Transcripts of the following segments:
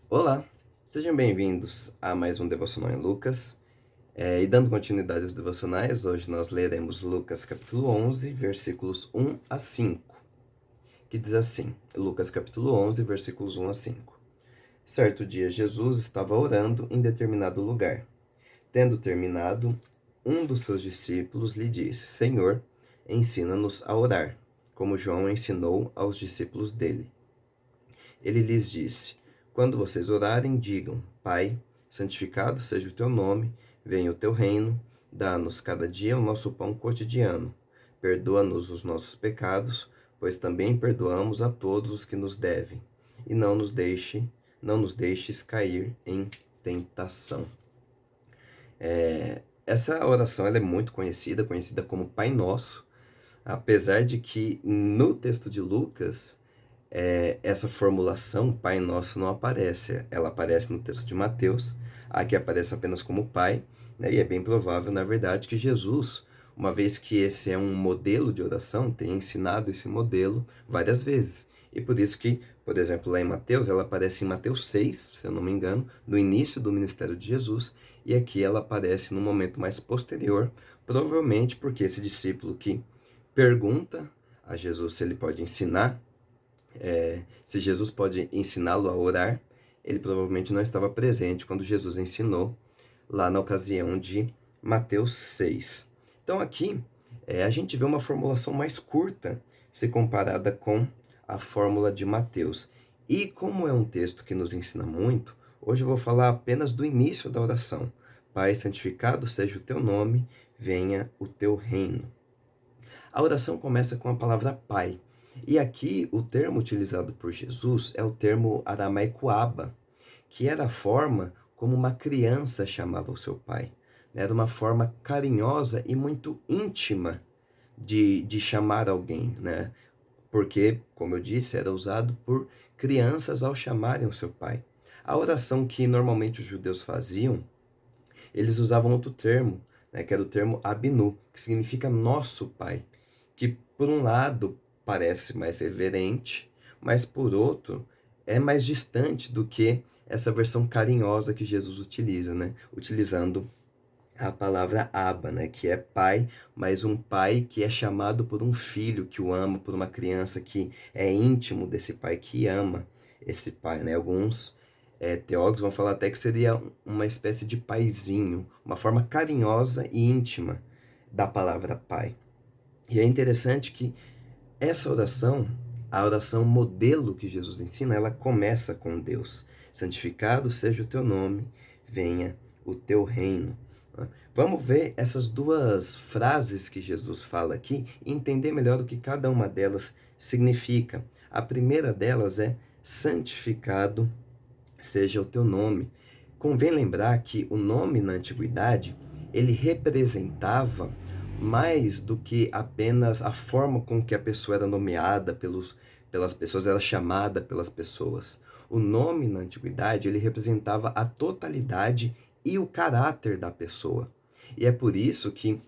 Olá, sejam bem-vindos a mais um Devocional em Lucas. E dando continuidade aos devocionais, hoje nós leremos Lucas capítulo 11, versículos 1 a 5, que diz assim, Lucas capítulo 11, versículos 1 a 5. Certo dia Jesus estava orando em determinado lugar. Tendo terminado, um dos seus discípulos lhe disse, Senhor, ensina-nos a orar, como João ensinou aos discípulos dele. Ele lhes disse: Quando vocês orarem, digam: Pai, santificado seja o teu nome, venha o teu reino, dá-nos cada dia o nosso pão cotidiano. Perdoa-nos os nossos pecados, pois também perdoamos a todos os que nos devem. E não nos deixes cair em tentação. Essa oração ela é muito conhecida como Pai Nosso, apesar de que no texto de Lucas essa formulação Pai Nosso não aparece. Ela aparece no texto de Mateus, aqui aparece apenas como Pai, né? E é bem provável, na verdade, que Jesus, uma vez que esse é um modelo de oração, tenha ensinado esse modelo várias vezes. E por isso que, por exemplo, lá em Mateus, ela aparece em Mateus 6, se eu não me engano, no início do ministério de Jesus, e aqui ela aparece num momento mais posterior, provavelmente porque esse discípulo que pergunta a Jesus se ele pode ensinar, se Jesus pode ensiná-lo a orar, ele provavelmente não estava presente quando Jesus ensinou lá na ocasião de Mateus 6. Então aqui a gente vê uma formulação mais curta se comparada com a fórmula de Mateus. E como é um texto que nos ensina muito, hoje eu vou falar apenas do início da oração. Pai, santificado seja o teu nome, venha o teu reino. A oração começa com a palavra Pai. E aqui o termo utilizado por Jesus é o termo aramaico Abba, que era a forma como uma criança chamava o seu pai. Era uma forma carinhosa e muito íntima de chamar alguém, né? Porque, como eu disse, era usado por crianças ao chamarem o seu pai. A oração que normalmente os judeus faziam, eles usavam outro termo, né, que era o termo Abinu, que significa nosso pai, que por um lado parece mais reverente, mas por outro é mais distante do que essa versão carinhosa que Jesus utiliza, né, utilizando a palavra Abba, né, que é pai, mas um pai que é chamado por um filho que o ama, por uma criança que é íntimo desse pai que ama esse pai, né? Alguns teólogos vão falar até que seria uma espécie de paizinho, uma forma carinhosa e íntima da palavra pai. E é interessante que essa oração, a oração modelo que Jesus ensina, ela começa com Deus. Santificado seja o teu nome, venha o teu reino. Vamos ver essas duas frases que Jesus fala aqui e entender melhor o que cada uma delas significa. A primeira delas é santificado seja o teu nome. Convém lembrar que o nome na antiguidade, ele representava mais do que apenas a forma com que a pessoa era nomeada pelas pessoas, era chamada pelas pessoas. O nome na antiguidade, ele representava a totalidade e o caráter da pessoa. E é por isso que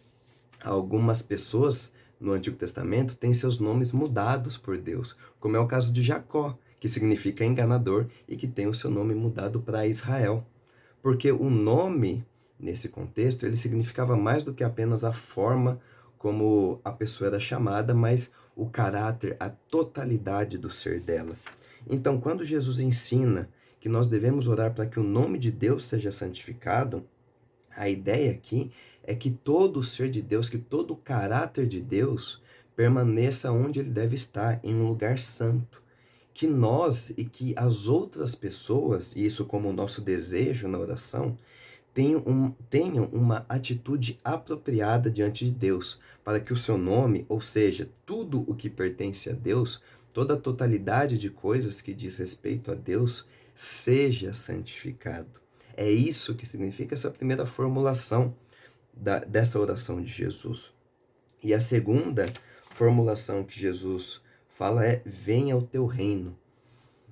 algumas pessoas no Antigo Testamento têm seus nomes mudados por Deus, como é o caso de Jacó, que significa enganador e que tem o seu nome mudado para Israel. Porque o nome, nesse contexto, ele significava mais do que apenas a forma como a pessoa era chamada, mas o caráter, a totalidade do ser dela. Então, quando Jesus ensina que nós devemos orar para que o nome de Deus seja santificado, a ideia aqui é que todo o ser de Deus, que todo o caráter de Deus permaneça onde ele deve estar, em um lugar santo. Que nós e que as outras pessoas, e isso como nosso desejo na oração, tenham uma atitude apropriada diante de Deus, para que o seu nome, ou seja, tudo o que pertence a Deus, toda a totalidade de coisas que diz respeito a Deus, seja santificado. É isso que significa essa primeira formulação dessa oração de Jesus. E a segunda formulação que Jesus fala é: venha o teu reino.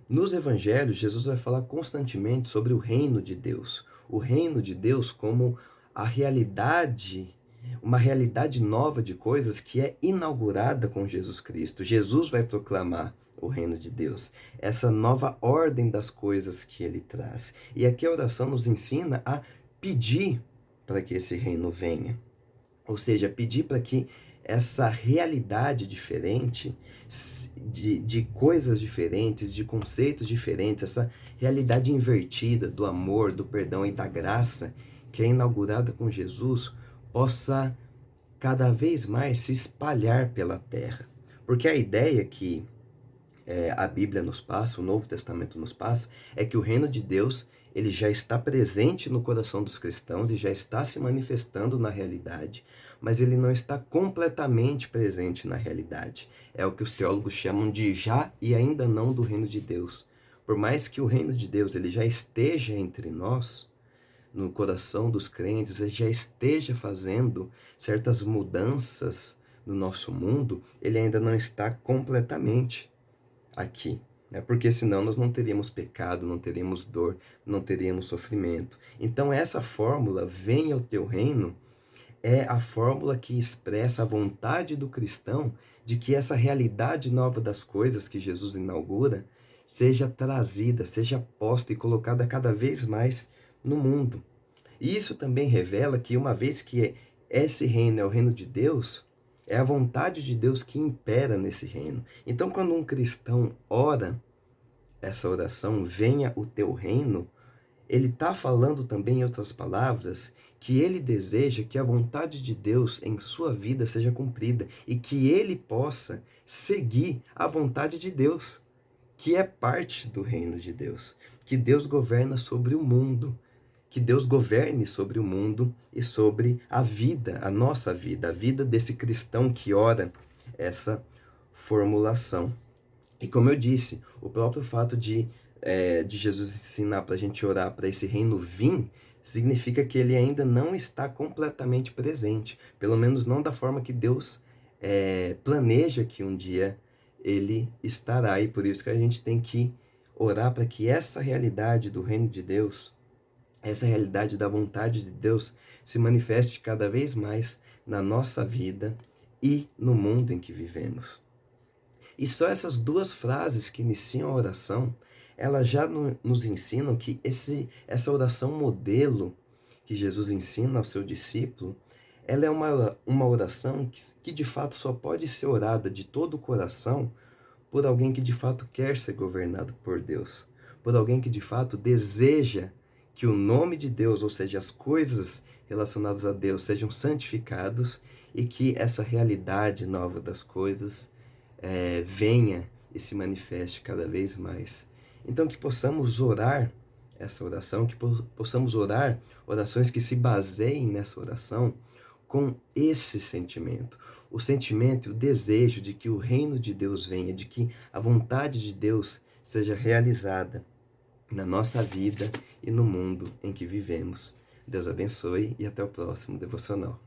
Nos evangelhos, Jesus vai falar constantemente sobre o reino de Deus. O reino de Deus como a realidade uma realidade nova de coisas que é inaugurada com Jesus Cristo. Jesus vai proclamar o reino de Deus, essa nova ordem das coisas que ele traz. E aqui a oração nos ensina a pedir para que esse reino venha. Ou seja, pedir para que essa realidade diferente, de coisas diferentes, de conceitos diferentes, essa realidade invertida do amor, do perdão e da graça, que é inaugurada com Jesus, possa cada vez mais se espalhar pela terra. Porque a ideia que a Bíblia nos passa, o Novo Testamento nos passa, é que o reino de Deus ele já está presente no coração dos cristãos e já está se manifestando na realidade, mas ele não está completamente presente na realidade. É o que os teólogos chamam de já e ainda não do reino de Deus. Por mais que o reino de Deus ele já esteja entre nós, no coração dos crentes, ele já esteja fazendo certas mudanças no nosso mundo, ele ainda não está completamente aqui, né? Porque senão nós não teríamos pecado, não teríamos dor, não teríamos sofrimento. Então essa fórmula, venha o teu reino, é a fórmula que expressa a vontade do cristão de que essa realidade nova das coisas que Jesus inaugura seja trazida, seja posta e colocada cada vez mais no mundo. E isso também revela que uma vez que esse reino é o reino de Deus, é a vontade de Deus que impera nesse reino. Então, quando um cristão ora essa oração, venha o teu reino, ele está falando também, em outras palavras, que ele deseja que a vontade de Deus em sua vida seja cumprida e que ele possa seguir a vontade de Deus, que é parte do reino de Deus, que Deus governa sobre o mundo, que Deus governe sobre o mundo e sobre a vida, a nossa vida, a vida desse cristão que ora essa formulação. E como eu disse, o próprio fato de Jesus ensinar para a gente orar para esse reino vir, significa que ele ainda não está completamente presente, pelo menos não da forma que Deus planeja que um dia ele estará. E por isso que a gente tem que orar para que essa realidade do reino de Deus, essa realidade da vontade de Deus se manifeste cada vez mais na nossa vida e no mundo em que vivemos. E só essas duas frases que iniciam a oração, elas já nos ensinam que essa oração modelo que Jesus ensina ao seu discípulo, ela é uma oração que de fato só pode ser orada de todo o coração por alguém que de fato quer ser governado por Deus, por alguém que de fato deseja que o nome de Deus, ou seja, as coisas relacionadas a Deus, sejam santificados e que essa realidade nova das coisas venha e se manifeste cada vez mais. Então que possamos orar essa oração, que possamos orar orações que se baseiem nessa oração com esse sentimento. O sentimento e o desejo de que o reino de Deus venha, de que a vontade de Deus seja realizada na nossa vida e no mundo em que vivemos. Deus abençoe e até o próximo devocional.